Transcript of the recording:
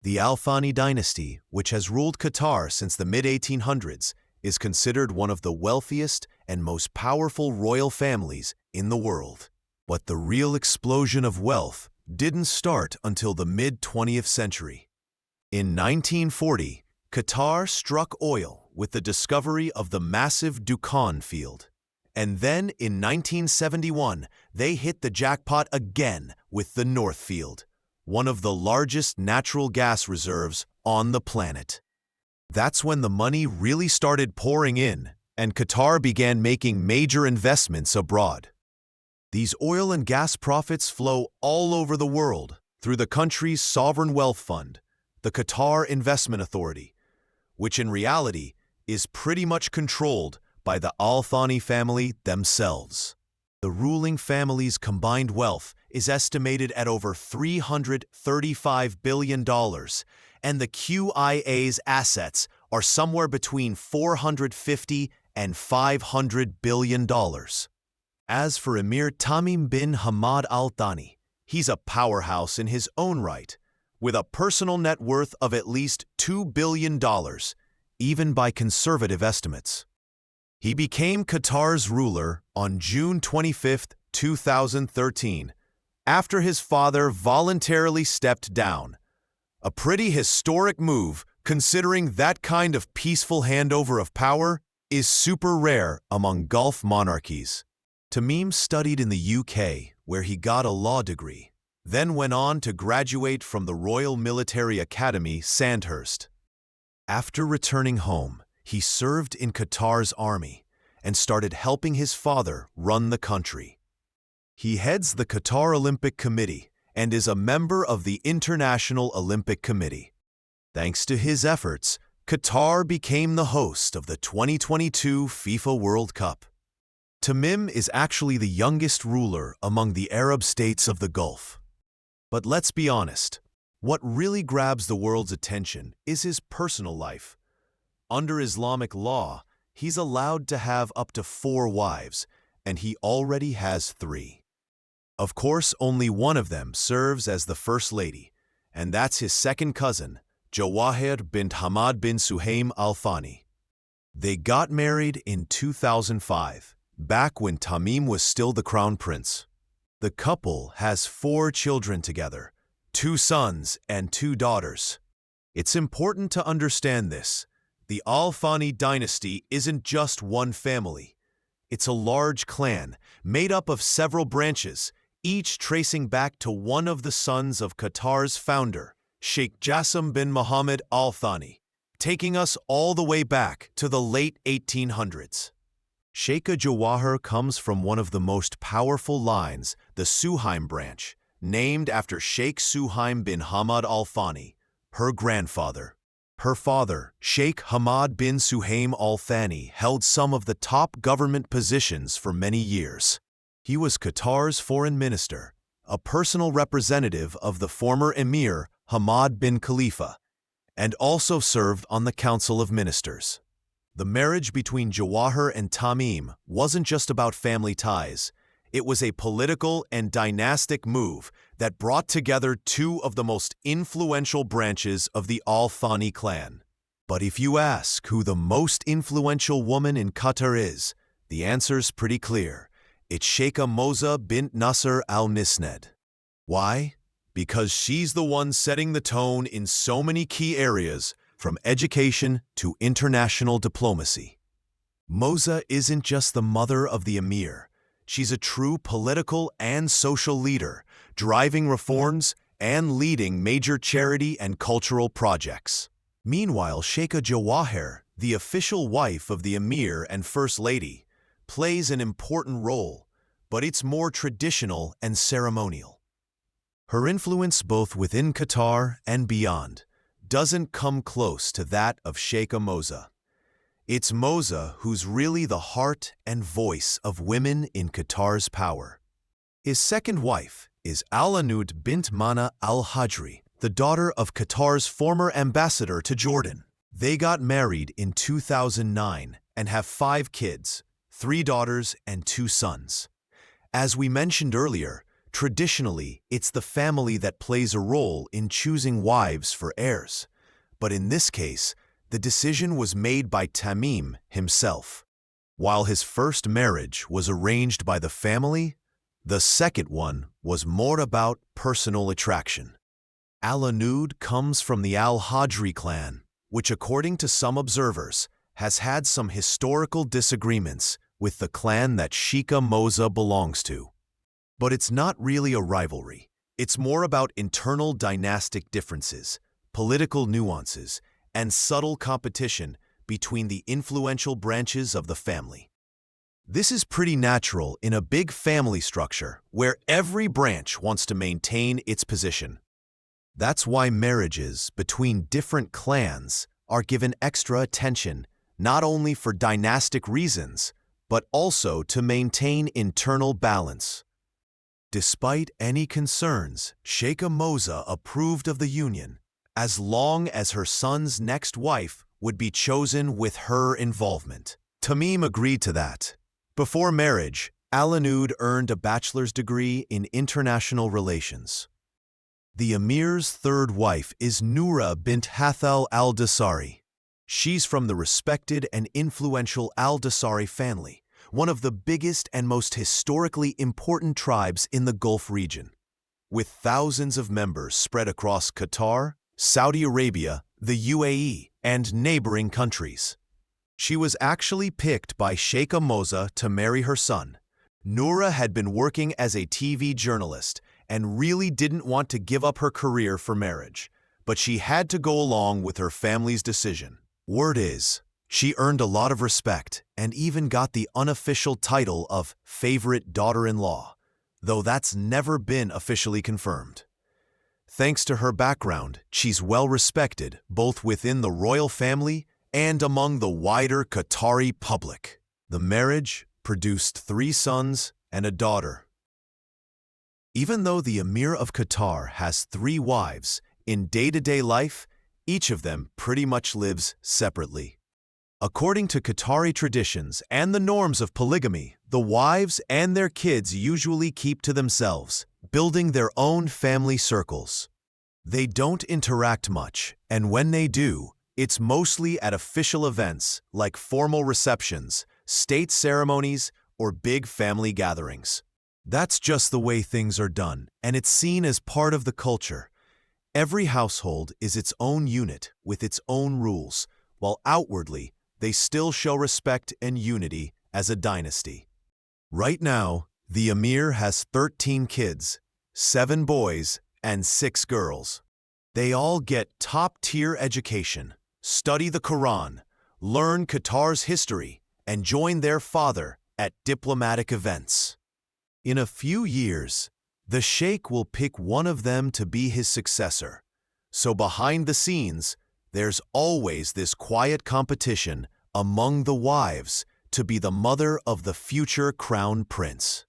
The Al Thani dynasty, which has ruled Qatar since the mid-1800s, is considered one of the wealthiest and most powerful royal families in the world. But the real explosion of wealth didn't start until the mid-20th century. In 1940, Qatar struck oil with the discovery of the massive Dukhan field. And then in 1971, they hit the jackpot again with the North Field, one of the largest natural gas reserves on the planet. That's when the money really started pouring in, and Qatar began making major investments abroad. These oil and gas profits flow all over the world through the country's sovereign wealth fund, the Qatar Investment Authority, which in reality is pretty much controlled by the Al Thani family themselves. The ruling family's combined wealth is estimated at over $335 billion, and the QIA's assets are somewhere between $450 and $500 billion. As for Emir Tamim bin Hamad Al Thani, he's a powerhouse in his own right, with a personal net worth of at least $2 billion, even by conservative estimates. He became Qatar's ruler on June 25, 2013, after his father voluntarily stepped down. A pretty historic move, considering that kind of peaceful handover of power is super rare among Gulf monarchies. Tamim studied in the UK, where he got a law degree, then went on to graduate from the Royal Military Academy, Sandhurst. After returning home, he served in Qatar's army and started helping his father run the country. He heads the Qatar Olympic Committee and is a member of the International Olympic Committee. Thanks to his efforts, Qatar became the host of the 2022 FIFA World Cup. Tamim is actually the youngest ruler among the Arab states of the Gulf. But let's be honest, what really grabs the world's attention is his personal life. Under Islamic law, he's allowed to have up to 4 wives, and he already has 3. Of course, only one of them serves as the First Lady, and that's his second cousin, Jawahir bint Hamad bin Suhaim Al Thani. They got married in 2005, back when Tamim was still the crown prince. The couple has 4 children together, 2 sons and 2 daughters. It's important to understand this. The Al Thani dynasty isn't just one family. It's a large clan made up of several branches, each tracing back to one of the sons of Qatar's founder, Sheikh Jassim bin Mohammed Al Thani, taking us all the way back to the late 1800s. Sheikha Jawahir comes from one of the most powerful lines, the Suhaim branch, named after Sheikh Suhaim bin Hamad Al Thani, her grandfather. Her father, Sheikh Hamad bin Suhaim Al Thani, held some of the top government positions for many years. He was Qatar's foreign minister, a personal representative of the former emir Hamad bin Khalifa, and also served on the Council of Ministers. The marriage between Jawahir and Tamim wasn't just about family ties. It was a political and dynastic move that brought together 2 of the most influential branches of the Al Thani clan. But if you ask who the most influential woman in Qatar is, the answer's pretty clear. It's Shika Moza bint Nasser al-Nisned. Why? Because she's the one setting the tone in so many key areas, from education to international diplomacy. Moza isn't just the mother of the emir. She's a true political and social leader, driving reforms and leading major charity and cultural projects. Meanwhile, Sheikha Jawahir, the official wife of the emir and first lady, plays an important role, but it's more traditional and ceremonial. Her influence both within Qatar and beyond doesn't come close to that of Sheikha Moza. It's Moza who's really the heart and voice of women in Qatar's power. His second wife is Alanud bint Mana al-Hajri, the daughter of Qatar's former ambassador to Jordan. They got married in 2009 and have 5 kids, 3 daughters and 2 sons. As we mentioned earlier, Traditionally, it's the family that plays a role in choosing wives for heirs. But in this case, the decision was made by Tamim himself. While his first marriage was arranged by the family, the second one was more about personal attraction. Alanud comes from the Al-Hajri clan, which according to some observers, has had some historical disagreements with the clan that Shika Moza belongs to. But it's not really a rivalry. It's more about internal dynastic differences, political nuances, and subtle competition between the influential branches of the family. This is pretty natural in a big family structure where every branch wants to maintain its position. That's why marriages between different clans are given extra attention, not only for dynastic reasons, but also to maintain internal balance. Despite any concerns, Sheikha Moza approved of the union, as long as her son's next wife would be chosen with her involvement. Tamim agreed to that. Before marriage, Alanud earned a bachelor's degree in international relations. The Emir's third wife is Nura bint Hathal al-Dasari. She's from the respected and influential al-Dasari family, one of the biggest and most historically important tribes in the Gulf region, with thousands of members spread across Qatar, Saudi Arabia, the UAE, and neighboring countries. She was actually picked by Sheikha Moza to marry her son. Nura had been working as a TV journalist and really didn't want to give up her career for marriage, but she had to go along with her family's decision. Word is, she earned a lot of respect and even got the unofficial title of favorite daughter-in-law, though that's never been officially confirmed. Thanks to her background, she's well respected both within the royal family and among the wider Qatari public. The marriage produced 3 sons and a daughter. Even though the Emir of Qatar has 3 wives, in day-to-day life, each of them pretty much lives separately. According to Qatari traditions and the norms of polygamy, the wives and their kids usually keep to themselves, building their own family circles. They don't interact much, and when they do, it's mostly at official events like formal receptions, state ceremonies, or big family gatherings. That's just the way things are done, and it's seen as part of the culture. Every household is its own unit with its own rules, while outwardly they still show respect and unity as a dynasty. Right now, the Emir has 13 kids, 7 boys and 6 girls. They all get top-tier education, study the Quran, learn Qatar's history, and join their father at diplomatic events. In a few years, the sheikh will pick one of them to be his successor. So behind the scenes, there's always this quiet competition among the wives to be the mother of the future crown prince.